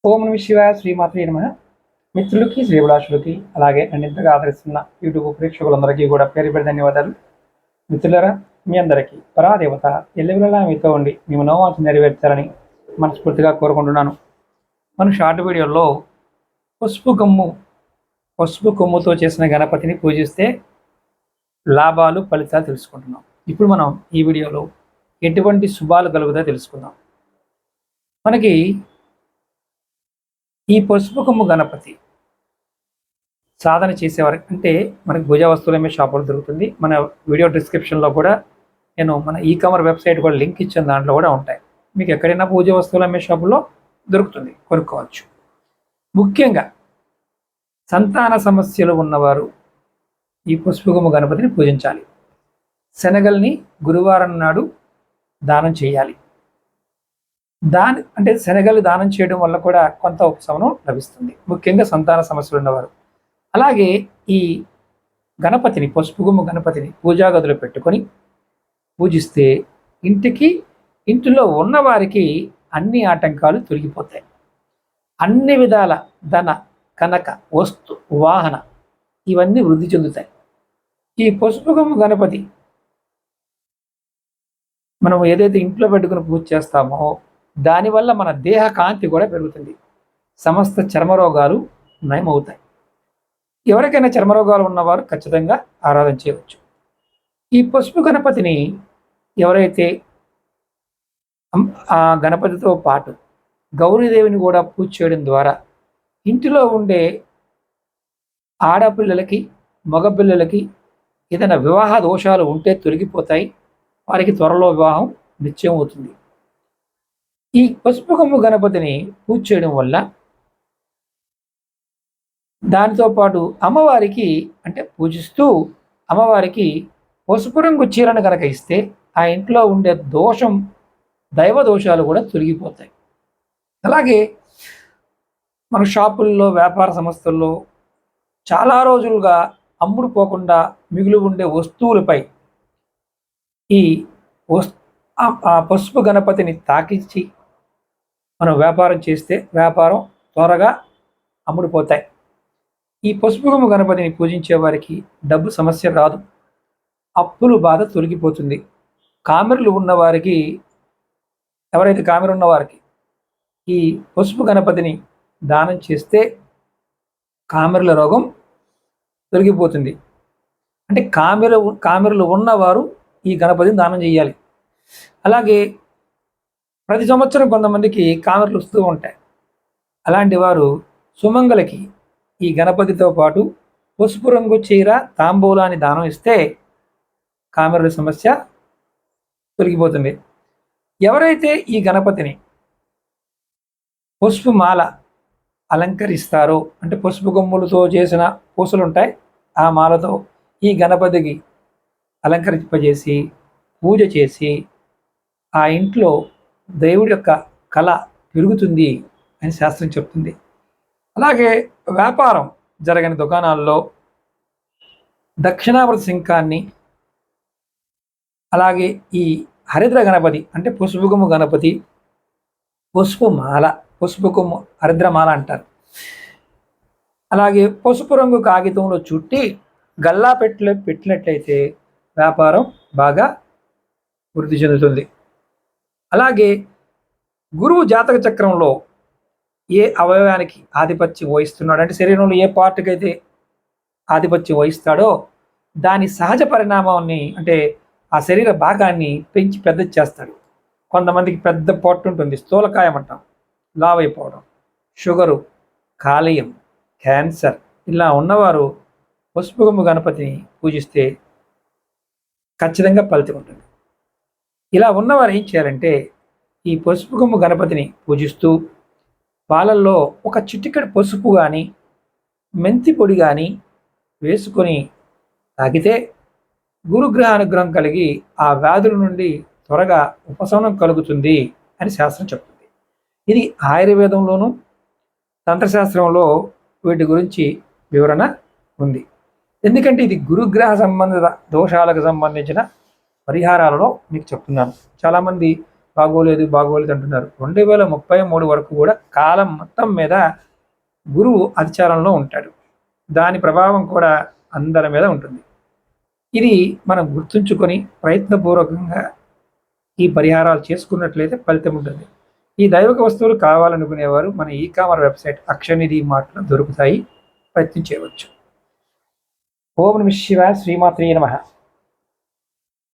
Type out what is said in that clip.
ఓం నమః శివాయ, శ్రీమాత్రే నమః. మిత్రులకి, శ్రీభిలాషులకి, అలాగే నన్ను ఇంతగా ఆదరిస్తున్న యూట్యూబ్ ప్రేక్షకులందరికీ కూడా పేరు పేరు ధన్యవాదాలు. మిత్రులరా, మీ అందరికీ పరాదేవత ఎల్లవేళలా మీతో ఉండి మేము నోవాల్సి నెరవేర్చాలని మనస్ఫూర్తిగా కోరుకుంటున్నాను. మన షార్ట్ వీడియోలో పసుపు కొమ్ముతో చేసిన గణపతిని పూజిస్తే లాభాలు, ఫలితాలు తెలుసుకుంటున్నాం. ఇప్పుడు మనం ఈ వీడియోలో ఎటువంటి శుభాలు కలుగుతాయో తెలుసుకుందాం. మనకి ఈ పసుపు కొమ్ము గణపతి సాధన చేసేవారు అంటే మనకి పూజ వస్తువులమే షాపులో దొరుకుతుంది. మన వీడియో డిస్క్రిప్షన్లో కూడా నేను మన కామర్స్ వెబ్సైట్ కూడా లింక్ ఇచ్చిన దాంట్లో కూడా ఉంటాయి. మీకు ఎక్కడైనా పూజ వస్తువులు అమ్మే షాపులో దొరుకుతుంది, కొనుక్కోవచ్చు. ముఖ్యంగా సంతాన సమస్యలు ఉన్నవారు ఈ పసుపు కొమ్ము గణపతిని పూజించాలి. శనగల్ని గురువారం నాడు దానం చేయాలి. శనగలు దానం చేయడం వల్ల కూడా కొంత ఉపశమనం లభిస్తుంది, ముఖ్యంగా సంతాన సమస్యలు ఉన్నవారు. అలాగే ఈ గణపతిని, పసుపు కొమ్ము గణపతిని పూజా గదిలో పెట్టుకొని పూజిస్తే ఇంటిలో ఉన్నవారికి అన్ని ఆటంకాలు తొలగిపోతాయి. అన్ని విధాల ధన, కనక, వస్తు, వాహన ఇవన్నీ వృద్ధి చెందుతాయి. ఈ పసుపు కొమ్ము గణపతి మనం ఏదైతే ఇంట్లో పెట్టుకుని పూజ చేస్తామో దానివల్ల మన దేహ కాంతి కూడా పెరుగుతుంది. సమస్త చర్మరోగాలు నయమవుతాయి. ఎవరికైనా చర్మరోగాలు ఉన్నవారు ఖచ్చితంగా ఆరాధన చేయవచ్చు. ఈ పసుపు గణపతిని ఎవరైతే ఆ గణపతితో పాటు గౌరీదేవిని కూడా పూజ చేయడం ద్వారా ఇంటిలో ఉండే ఆడపిల్లలకి, మగపిల్లలకి ఏదైనా వివాహ దోషాలు ఉంటే తొలగిపోతాయి. వారికి త్వరలో వివాహం నిశ్చయం అవుతుంది. ఈ పసుపు కొమ్ము గణపతిని పూజ చేయడం వల్ల దానితో పాటు అమ్మవారికి పూజిస్తూ అమ్మవారికి పసుపు రంగు చీరను కనుక ఇస్తే ఆ ఇంట్లో ఉండే దైవ దోషాలు కూడా తొలగిపోతాయి. అలాగే మన షాపుల్లో, వ్యాపార సంస్థల్లో చాలా రోజులుగా అమ్ముడు పోకుండా మిగులు ఉండే వస్తువులపై ఈ పసుపు గణపతిని తాకించి మనం వ్యాపారం చేస్తే వ్యాపారం త్వరగా అమ్ముడుపోతాయి. ఈ పసుపు కొమ్ము గణపతిని పూజించే వారికి డబ్బు సమస్య రాదు, అప్పులు బాధ తొలగిపోతుంది. కామెర్లు ఉన్నవారికి, ఎవరైతే కామెరు ఉన్నవారికి ఈ పసుపు గణపతిని దానం చేస్తే కామెర్ల రోగం తొలగిపోతుంది. కామెర్లు ఉన్నవారు ఈ గణపతిని దానం చేయాలి. అలాగే ప్రతి సంవత్సరం కొంతమందికి కామెర్లు వస్తూ ఉంటాయి. అలాంటి వారు సుమంగళకి ఈ గణపతితో పాటు పసుపు రంగు చీర, తాంబూలాన్ని దానం ఇస్తే కామెర్ల సమస్య తొలగిపోతుంది. ఎవరైతే ఈ గణపతిని పసుపు మాల అలంకరిస్తారో పసుపు కొమ్ములతో చేసిన పూసలు ఉంటాయి, ఆ మాలతో ఈ గణపతికి అలంకరింపజేసి పూజ చేసి ఆ ఇంట్లో దేవుడి యొక్క కళ పెరుగుతుంది అని శాస్త్రం చెప్తుంది. అలాగే వ్యాపారం జరగని దుకాణాల్లో దక్షిణావర్త శంఖాన్ని, అలాగే ఈ హరిద్ర గణపతి పసుపు కొమ్ము గణపతి, పసుపు కొమ్ము హరిద్రమాల అంటారు. అలాగే పసుపు రంగు కాగితంలో చుట్టి గల్లా పెట్టినట్లయితే వ్యాపారం బాగా వృద్ధి చెందుతుంది. అలాగే గురువు జాతక చక్రంలో ఏ అవయవానికి ఆధిపత్యం వహిస్తున్నాడు, శరీరంలో ఏ పార్ట్కి అయితే ఆధిపత్యం వహిస్తాడో దాని సహజ పరిణామాన్ని ఆ శరీర భాగాన్ని పెంచి పెద్ద చేస్తాడు. కొంతమందికి పెద్ద పొట్టు ఉంటుంది, స్థూలకాయం అంటాం, లావ్ అయిపోవడం, షుగరు, కాలేయం, క్యాన్సర్ ఇలా ఉన్నవారు పసుపు కొమ్ము గణపతిని పూజిస్తే ఖచ్చితంగా ఫలితం ఉంటుంది. ఇలా ఉన్నవారు ఏం చేయాలంటే ఈ పసుపు కొమ్ము గణపతిని పూజిస్తూ పాలల్లో ఒక చిటికెడు పసుపు కానీ, మెంతి పొడి కానీ వేసుకొని తాగితే గురుగ్రహ అనుగ్రహం కలిగి ఆ వ్యాధుల నుండి త్వరగా ఉపశమనం కలుగుతుంది అని శాస్త్రం చెప్తుంది. ఇది ఆయుర్వేదంలోనూ తంత్రశాస్త్రంలో వీటి గురించి వివరణ ఉంది. ఎందుకంటే ఇది గురుగ్రహ సంబంధిత దోషాలకు సంబంధించిన పరిహారాలలో మీకు చెప్తున్నాను. చాలామంది బాగోలేదు అంటున్నారు. 2033 వరకు కూడా కాలం మొత్తం మీద గురువు అధిచారంలో ఉంటాడు. దాని ప్రభావం కూడా అందరి మీద ఉంటుంది. ఇది మనం గుర్తుంచుకొని ప్రయత్నపూర్వకంగా ఈ పరిహారాలు చేసుకున్నట్లయితే ఫలితం ఉంటుంది. ఈ దైవిక వస్తువులు కావాలనుకునేవారు మన ఈ-కామర్ వెబ్సైట్ అక్షనిధి మార్ట్లో దొరుకుతాయి, ప్రయత్నించవచ్చు. ఓం నమః శివాయ. శ్రీమాత్రే నమః.